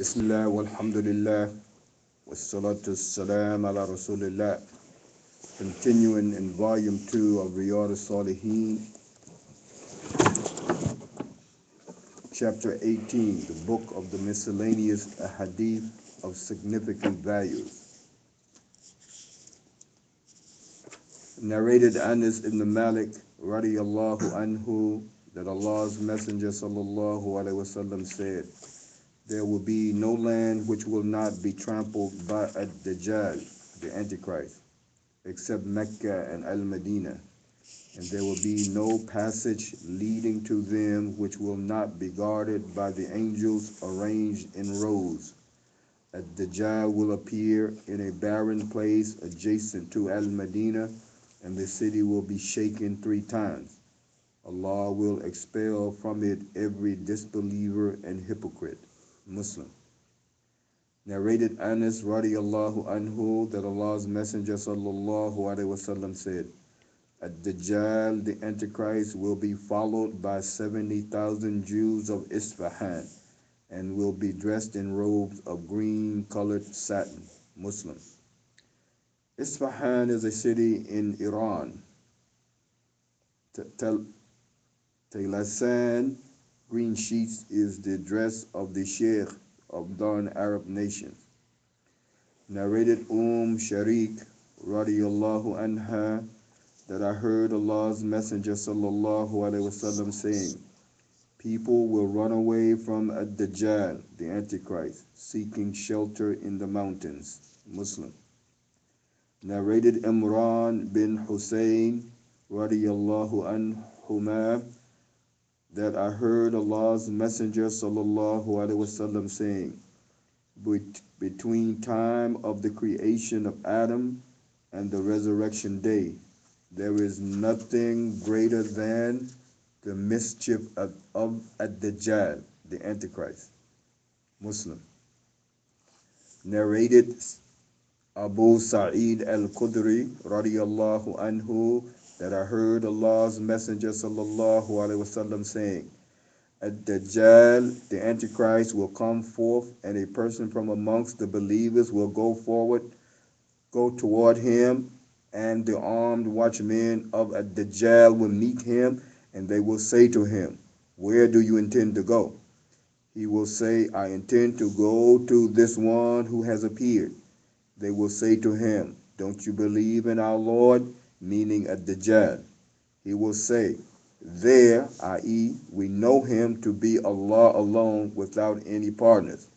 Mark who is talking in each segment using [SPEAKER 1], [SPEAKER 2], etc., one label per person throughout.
[SPEAKER 1] Bismillah walhamdulillah wassalatu wassalam ala rasulillah. Continuing in volume 2 of Riyadh al-Salihin, chapter 18, the book of the miscellaneous hadith of significant values. Narrated Anas ibn Malik radiyallahu anhu that Allah's Messenger sallallahu alaihi wasallam said, "There will be no land which will not be trampled by Ad-Dajjal, the Antichrist, except Mecca and Al-Medina, and there will be no passage leading to them which will not be guarded by the angels arranged in rows. Ad-Dajjal will appear in a barren place adjacent to Al-Medina, and the city will be shaken 3 times. Allah will expel from it every disbeliever and hypocrite." Muslim. Narrated Anas radiyallahu anhu that Allah's Messenger sallallahu alaihi wasallam said, "Ad-Dajjal, the Antichrist, will be followed by 70,000 Jews of Isfahan, and will be dressed in robes of green-colored satin." Muslim. Isfahan is a city in Iran. Taylasan, green sheets, is the dress of the Sheikh of non-Arab nations. Narrated Sharik radiyallahu anha that I heard Allah's Messenger sallallahu alaihi wasallam saying, "People will run away from Ad-Dajjal, the Antichrist, seeking shelter in the mountains." Muslim. Narrated Imran bin Hussein radiyallahu anhuma that I heard Allah's Messenger sallallahu alaihi wasallam saying, "Between time of the creation of Adam and the resurrection day, there is nothing greater than the mischief of Ad-Dajjal, the Antichrist." Muslim. Narrated Abu Sa'id al-Khudri radiyallahu anhu that I heard Allah's Messenger sallallahu alaihi wasallam saying, "Ad-Dajjal, the Antichrist, will come forth, and a person from amongst the believers will go toward him, and the armed watchmen of Ad-Dajjal will meet him, and they will say to him, 'Where do you intend to go?' He will say, 'I intend to go to this one who has appeared.' They will say to him, 'Don't you believe in our Lord?' meaning Ad-Dajjal. He will say, 'There, i.e., we know him to be Allah alone without any partners.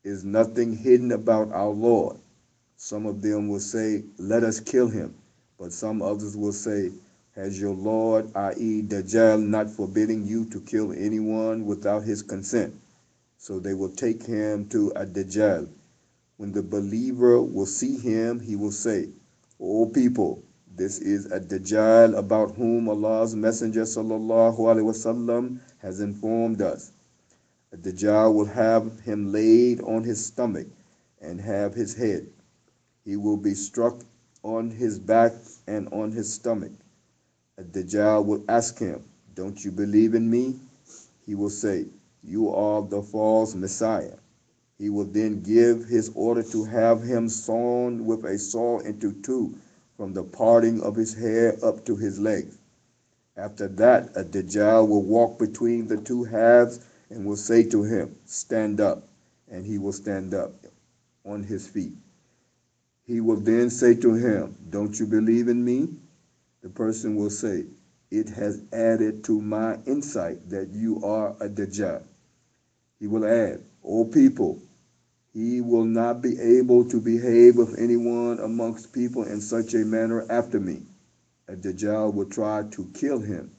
[SPEAKER 1] Is nothing hidden about our Lord?' Some of them will say, 'Let us kill him.' But some others will say, 'Has your Lord, i.e., Dajjal, not forbidding you to kill anyone without his consent?' So they will take him to Ad-Dajjal. When the believer will see him, he will say, 'O people, this is Ad-Dajjal about whom Allah's Messenger sallallahu alaihi wasallam has informed us. Ad-Dajjal will have him laid on his stomach and have his head. He will be struck on his back and on his stomach. Ad-Dajjal will ask him, 'Don't you believe in me?' He will say, 'You are the false Messiah.' He will then give his order to have him sawn with a saw into 2, from the parting of his hair up to his legs. After that, Ad-Dajjal will walk between the 2 halves and will say to him, 'Stand up,' and he will stand up on his feet. He will then say to him, 'Don't you believe in me?' The person will say, 'It has added to my insight that you are a Dajjal.' He will add, 'O people, he will not be able to behave with anyone amongst people in such a manner after me.' Ad-Dajjal will try to kill him.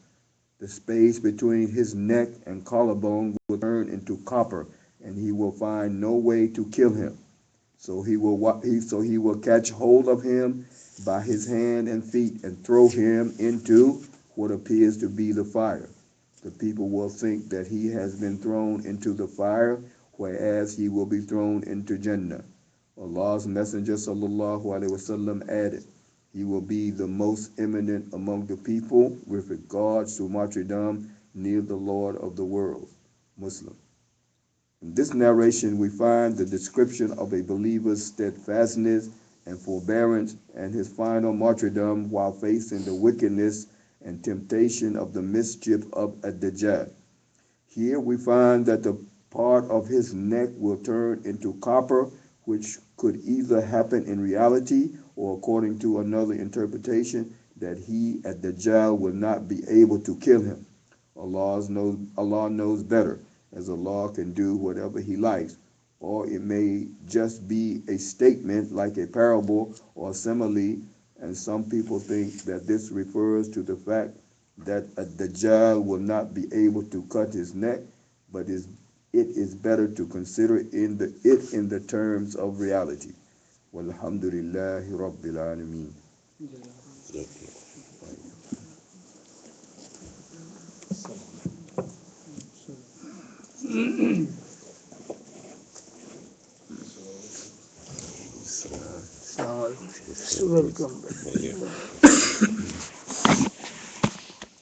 [SPEAKER 1] The space between his neck and collarbone will turn into copper, and he will find no way to kill him. So he will catch hold of him by his hand and feet and throw him into what appears to be the fire. The people will think that he has been thrown into the fire, whereas he will be thrown into Jannah." Allah's Messenger sallallahu alaihi wasallam added, "He will be the most eminent among the people with regards to martyrdom near the Lord of the world." Muslim. In this narration, we find the description of a believer's steadfastness and forbearance and his final martyrdom while facing the wickedness and temptation of the mischief of Ad-Dajjal. Here we find that the part of his neck will turn into copper, which could either happen in reality or, according to another interpretation, that he, Ad-Dajjal, will not be able to kill him. Allah knows better, as Allah can do whatever He likes, or it may just be a statement like a parable or simile, and some people think that this refers to the fact that a Dajjal will not be able to cut his neck, but it is better to consider it in the terms of reality. Walhamdulillahi Rabbil Alameen.
[SPEAKER 2] Welcome.